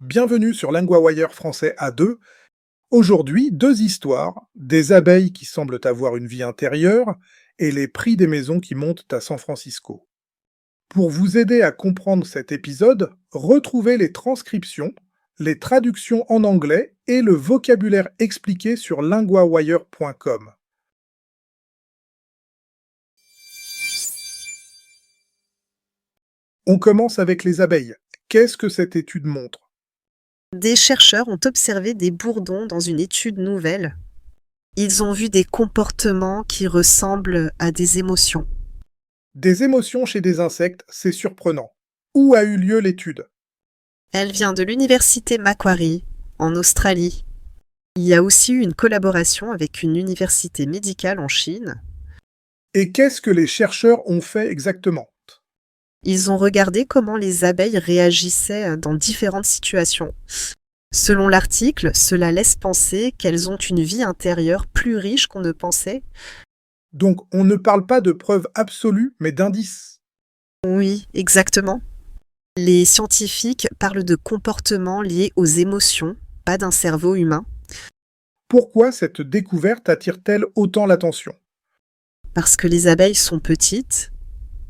Bienvenue sur LinguaWire français A2. Aujourd'hui, deux histoires, des abeilles qui semblent avoir une vie intérieure et les prix des maisons qui montent à San Francisco. Pour vous aider à comprendre cet épisode, retrouvez les transcriptions, les traductions en anglais et le vocabulaire expliqué sur linguawire.com. On commence avec les abeilles. Qu'est-ce que cette étude montre? Des chercheurs ont observé des bourdons dans une étude nouvelle. Ils ont vu des comportements qui ressemblent à des émotions. Des émotions chez des insectes, c'est surprenant. Où a eu lieu l'étude? Elle vient de l'université Macquarie, en Australie. Il y a aussi eu une collaboration avec une université médicale en Chine. Et qu'est-ce que les chercheurs ont fait exactement? Ils ont regardé comment les abeilles réagissaient dans différentes situations. Selon l'article, cela laisse penser qu'elles ont une vie intérieure plus riche qu'on ne pensait. Donc on ne parle pas de preuves absolues, mais d'indices. Oui, exactement. Les scientifiques parlent de comportements liés aux émotions, pas d'un cerveau humain, Pourquoi cette découverte attire-t-elle autant l'attention? parce que les abeilles sont petites,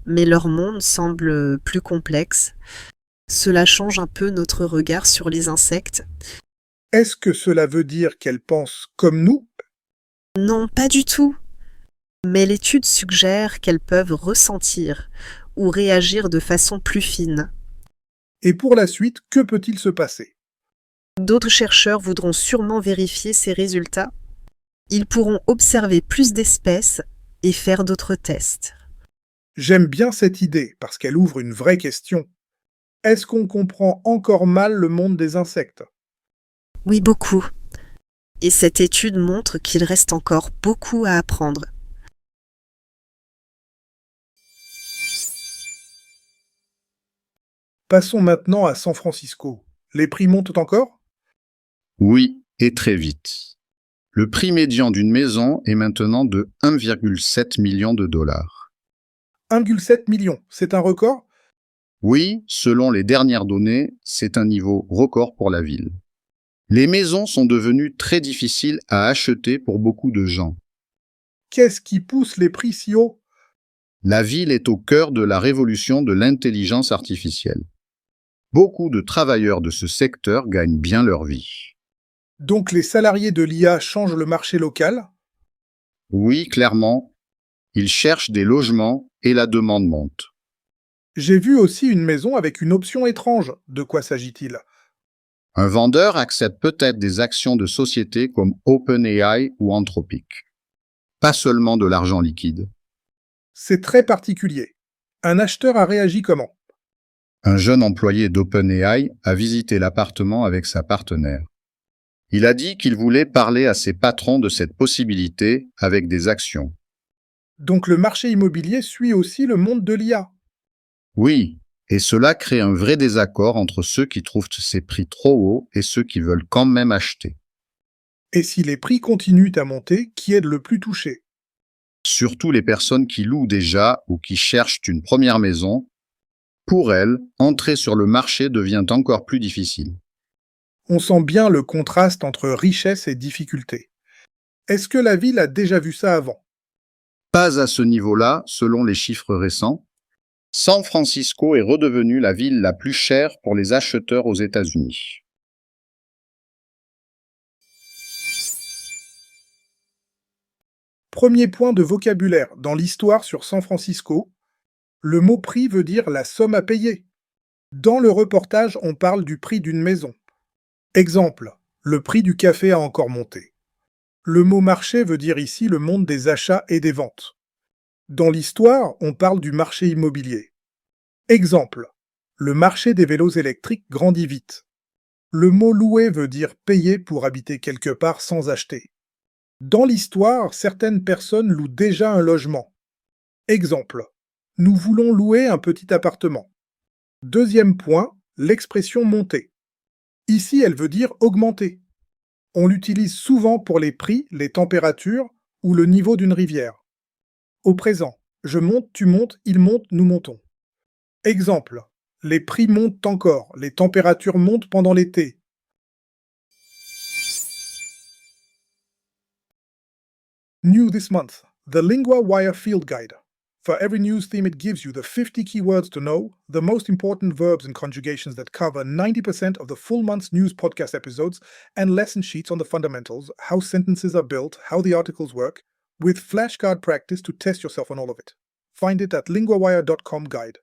mais leur monde semble plus complexe. Cela change un peu notre regard sur les insectes. Est-ce que cela veut dire qu'elles pensent comme nous? Non, pas du tout. Mais l'étude suggère qu'elles peuvent ressentir ou réagir de façon plus fine. Et pour la suite, que peut-il se passer? D'autres chercheurs voudront sûrement vérifier ces résultats. Ils pourront observer plus d'espèces et faire d'autres tests. J'aime bien cette idée parce qu'elle ouvre une vraie question. Est-ce qu'on comprend encore mal le monde des insectes? Oui, beaucoup. Et cette étude montre qu'il reste encore beaucoup à apprendre. Passons maintenant à San Francisco. Les prix montent encore? Oui, et très vite. Le prix médian d'une maison est maintenant de 1,7 million de dollars. 1,7 million, c'est un record? Oui, selon les dernières données, c'est un niveau record pour la ville. Les maisons sont devenues très difficiles à acheter pour beaucoup de gens. Qu'est-ce qui pousse les prix si haut? La ville est au cœur de la révolution de l'intelligence artificielle. Beaucoup de travailleurs de ce secteur gagnent bien leur vie. Donc les salariés de l'IA changent le marché local? Oui, clairement, ils cherchent des logements et la demande monte. J'ai vu aussi une maison avec une option étrange. De quoi s'agit-il? Un vendeur accepte peut-être des actions de sociétés comme OpenAI ou Anthropic. Pas seulement de l'argent liquide. C'est très particulier. Un acheteur a réagi comment? Un jeune employé d'OpenAI a visité l'appartement avec sa partenaire. Il a dit qu'il voulait parler à ses patrons de cette possibilité avec des actions. Donc le marché immobilier suit aussi le monde de l'IA. Oui, et cela crée un vrai désaccord entre ceux qui trouvent ces prix trop hauts et ceux qui veulent quand même acheter. Et si les prix continuent à monter, qui est le plus touché? Surtout les personnes qui louent déjà ou qui cherchent une première maison. Pour elles, entrer sur le marché devient encore plus difficile. On sent bien le contraste entre richesse et difficulté. Est-ce que la ville a déjà vu ça avant? Pas à ce niveau-là, selon les chiffres récents. San Francisco est redevenue la ville la plus chère pour les acheteurs aux États-Unis. Premier point de vocabulaire dans l'histoire sur San Francisco. Le mot prix veut dire la somme à payer. Dans le reportage, on parle du prix d'une maison. Exemple, le prix du café a encore monté. Le mot marché veut dire ici le monde des achats et des ventes. Dans l'histoire, on parle du marché immobilier. Exemple, le marché des vélos électriques grandit vite. Le mot louer veut dire payer pour habiter quelque part sans acheter. Dans l'histoire, certaines personnes louent déjà un logement. Exemple, nous voulons louer un petit appartement. Deuxième point, l'expression monter. Ici, elle veut dire augmenter. On l'utilise souvent pour les prix, les températures ou le niveau d'une rivière. Au présent, Je monte, tu montes, il monte, nous montons. Exemple. Les prix montent encore, les températures montent pendant l'été. New this month, the Lingua Wire Field Guide. For every news theme, it gives you the 50 keywords to know, the most important verbs and conjugations that cover 90% of the full month's news podcast episodes, and lesson sheets on the fundamentals, how sentences are built, how the articles work, with flashcard practice to test yourself on all of it. Find it at linguawire.com guide.